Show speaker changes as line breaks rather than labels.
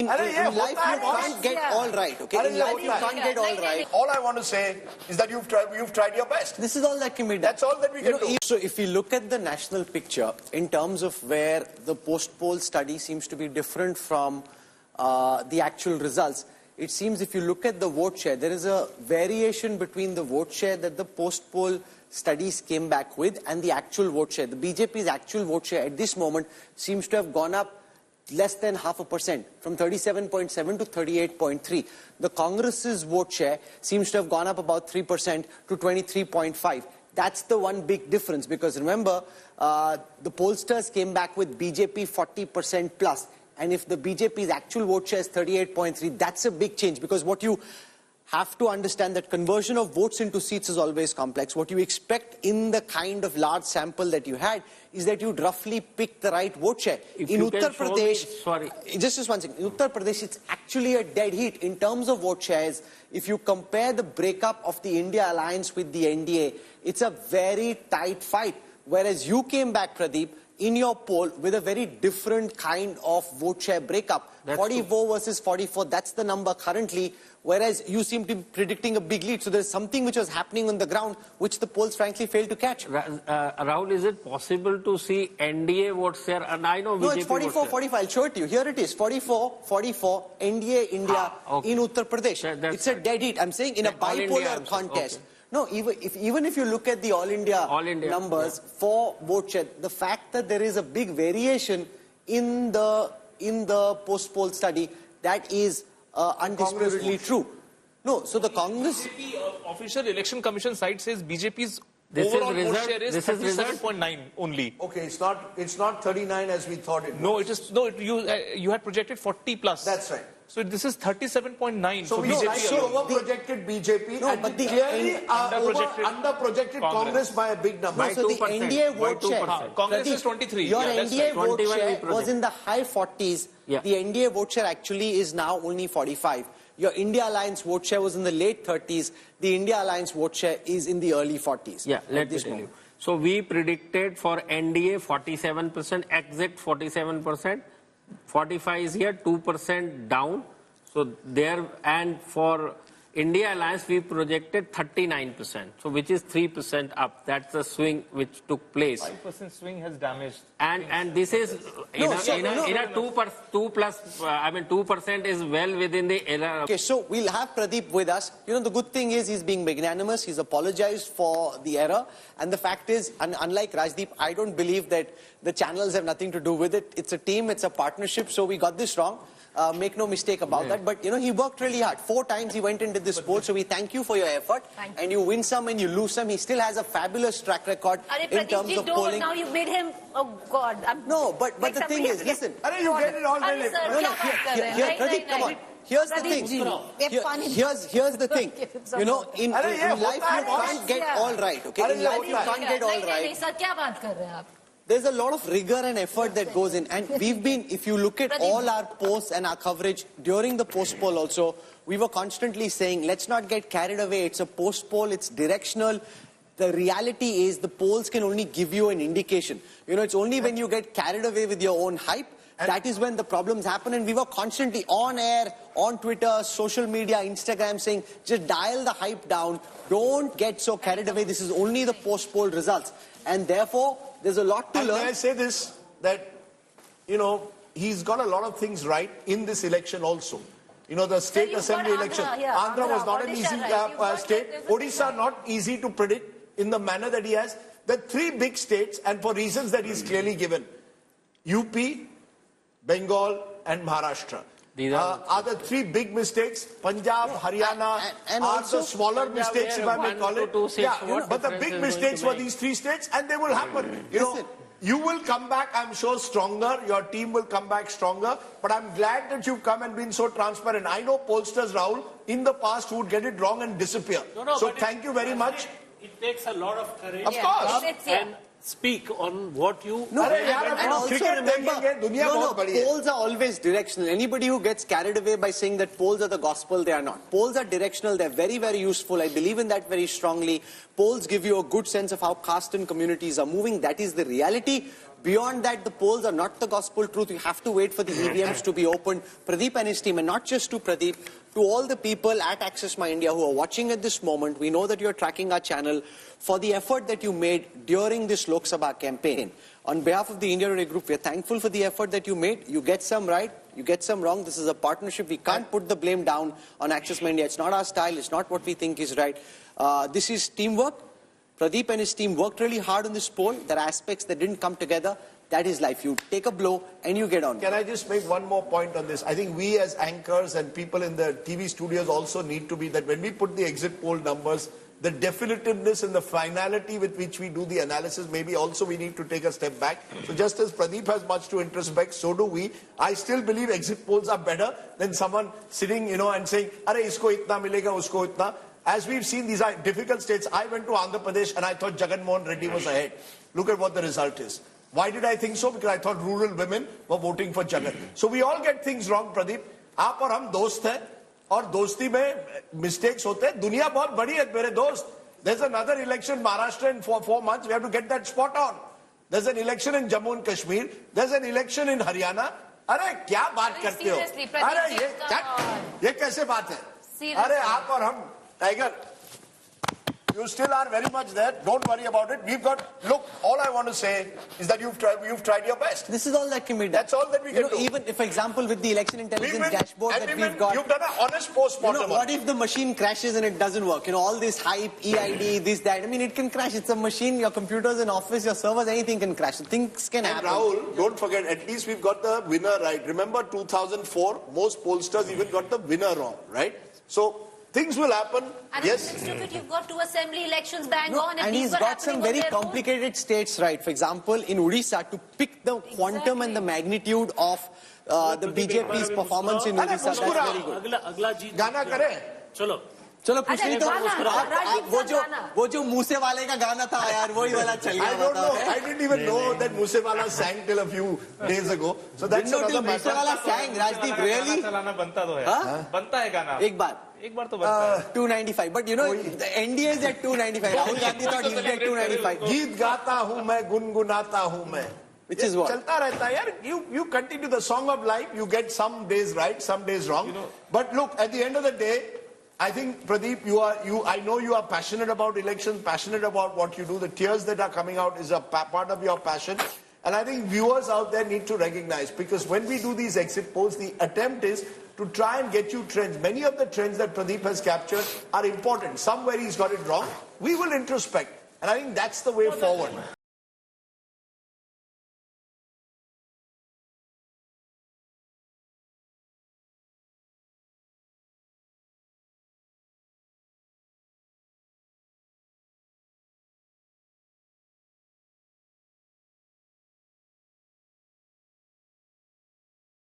life you can't get all right, okay? In life you can't get all right.
All I want to say is that you've tried your best.
This is all that can be done.
That's all that we can do.
So if you look at the national picture in terms of where the post-poll study seems to be different from the actual results, it seems if you look at the vote share, there is a variation between the vote share that the post-poll studies came back with and the actual vote share. The BJP's actual vote share at this moment seems to have gone up less than 0.5%, from 37.7 to 38.3. The Congress's vote share seems to have gone up about 3% to 23.5. That's the one big difference, because remember, the pollsters came back with BJP 40% plus. And if the BJP's actual vote share is 38.3, that's a big change, because what you have to understand that conversion of votes into seats is always complex. What you expect in the kind of large sample that you had is that you'd roughly pick the right vote share. In Uttar Pradesh, just one second, in Uttar Pradesh, it's actually a dead heat in terms of vote shares. If you compare the breakup of the India alliance with the NDA, it's a very tight fight. Whereas you came back, Pradeep, in your poll with a very different kind of vote share breakup. That's 44 versus 44, that's the number currently, whereas you seem to be predicting a big lead. So there's something which was happening on the ground which the polls frankly failed to catch.
Rahul, is it possible to see NDA vote share? And I know BJP.
No, it's 44, 45. I'll show it to you. Here it is, 44, 44, NDA, India in Uttar Pradesh. It's a dead heat. I'm saying in a bipolar contest. Okay. No, even if you look at the all India numbers for vote share, the fact that there is a big variation in the post-poll study, that is undisputedly true. No, so the Congress...
BJP official election commission site says BJP's overall vote share is 37.9 only.
Okay, it's not 39 as we thought it was.
No, it is. No, you had projected 40 plus.
That's right.
So this is 37.9
so
for
we
BJP.
over-projected BJP and
but
clearly under-projected Congress by a big number.
No, so the NDA vote share,
Congress is 23.
Your NDA vote share was in the high 40s. Yeah. The NDA vote share actually is now only 45. Your India Alliance vote share was in the late 30s. The India Alliance vote share is in the early 40s.
Yeah, let me tell you. So we predicted for NDA 47%, exit 47%. 45 is here, 2% down. So there, and for India Alliance, we projected 39%, so which is 3% up. That's the swing which took place.
5% swing has damaged.
And this is in a 2% is well within the error.
Okay, so we'll have Pradeep with us. You know, the good thing is he's being magnanimous. He's apologized for the error. And the fact is, unlike Rajdeep, I don't believe that the channels have nothing to do with it. It's a team, it's a partnership, so we got this wrong. Make no mistake about that. But, you know, he worked really hard. 4 times he went into this poll, so we thank you for your effort. And you win some and you lose some. He still has a fabulous track record in terms of polling.
Now you made him, oh God.
No, but the thing is, listen.
You get it all right.
Pradeep, come on. Here's the thing. Here's the thing. You know, in life you can't get all right. Okay, in life you can't get all right. There's a lot of rigor and effort that goes in, and we've been, if you look at all our posts and our coverage during the post poll also, we were constantly saying, let's not get carried away. It's a post poll, it's directional. The reality is the polls can only give you an indication. You know, it's only when you get carried away with your own hype, that is when the problems happen. And we were constantly on air, on Twitter, social media, Instagram saying, just dial the hype down. Don't get so carried away. This is only the post-poll results. And therefore, there's a lot to learn.
May I say this, that, you know, he's got a lot of things right in this election also. You know, the state assembly election. Andhra was not an easy state. Odisha not easy to predict in the manner that he has. The 3 big states, and for reasons that he's clearly given, UP, Bengal and Maharashtra. Are the 3 big mistakes. Punjab, Haryana and are the smaller mistakes, if I may call it. But the big mistakes were these 3 states, and they will happen. You know, you will come back, I'm sure, stronger. Your team will come back stronger. But I'm glad that you've come and been so transparent. I know pollsters, Rahul, in the past would get it wrong and disappear. So thank you very much.
It takes a lot of courage.
Of course.
And speak on what you...
And also remember, polls are always directional. Anybody who gets carried away by saying that polls are the gospel, they are not. Polls are directional, they're very, very useful. I believe in that very strongly. Polls give you a good sense of how caste and communities are moving. That is the reality. Beyond that, the polls are not the gospel truth. You have to wait for the EVMs to be opened. Pradeep and his team, and not just to Pradeep, to all the people at Access My India who are watching at this moment, we know that you're tracking our channel, for the effort that you made during this Lok Sabha campaign. On behalf of the India Today Group, we're thankful for the effort that you made. You get some right, you get some wrong. This is a partnership. We can't put the blame down on Access My India. It's not our style. It's not what we think is right. This is teamwork. Pradeep and his team worked really hard on this poll. There are aspects that didn't come together. That is life. You take a blow and you get on.
Can I just make one more point on this? I think we as anchors and people in the TV studios also need to be that when we put the exit poll numbers, the definitiveness and the finality with which we do the analysis, maybe also we need to take a step back. So just as Pradeep has much to introspect, so do we. I still believe exit polls are better than someone sitting, and saying, "Are isko itna milega, usko itna." As we've seen, these are difficult states. I went to Andhra Pradesh and I thought Jagan Mohan Reddy was ahead. Look at what the result is. Why did I think so? Because I thought rural women were voting for Jagan. So we all get things wrong, Pradeep. आप और हम दोस्त हैं और दोस्ती में mistakes होते हैं. दुनिया बहुत बड़ी है मेरे दोस्त. There's another election in Maharashtra in 4 months. We have to get that spot on. There's an election in Jammu and Kashmir. There's an election in Haryana. अरे क्या बात करते हो? अरे ये कैसे बात है? अरे आप और हम Tiger, you still are very much there. Don't worry about it. Look, all I want to say is that you've tried your best.
This is all that can be done.
That's all that we can do.
Even if, for example, with the election intelligence dashboard that we've got.
You've done an honest post-mortem.
What if the machine crashes and it doesn't work? All this hype, EID, this, that. I mean, it can crash. It's a machine. Your computers in office, your servers, anything can crash. Things can happen.
Rahul, don't forget, at least we've got the winner right. Remember 2004, most pollsters even got the winner wrong, right? So, things will happen.
And
yes.
in the midst of it, you've got 2 assembly elections bang on,
and he's got some very complicated states right. For example, in Odisha, to pick the quantum and the magnitude of the BJP's performance in Odisha, that's very good.
Gana kare.
चलो
चलो पिछली तो वो जो मूसे वाले का गाना था यार वही वाला चल गया.
I don't know. I didn't even know that Musewala sang till a few days ago. So that's another matter.
Musewala sang. Rajdeep, really?
चलाना बनता तो है. बनता है गाना. एक बार तो बनता है.
295. But the NDA is at 295. Rahul Gandhi thought he'd get 295.
गीत गाता हूँ मैं, गुनगुनाता हूँ मैं.
Which is what?
चलता रहता है यार. You continue the song of life. You get some days right, some days wrong. But look, at the end of the day, I think, Pradeep, I know you are passionate about elections, passionate about what you do. The tears that are coming out is a part of your passion. And I think viewers out there need to recognize, because when we do these exit polls, the attempt is to try and get you trends. Many of the trends that Pradeep has captured are important. Somewhere he's got it wrong. We will introspect. And I think that's the way forward.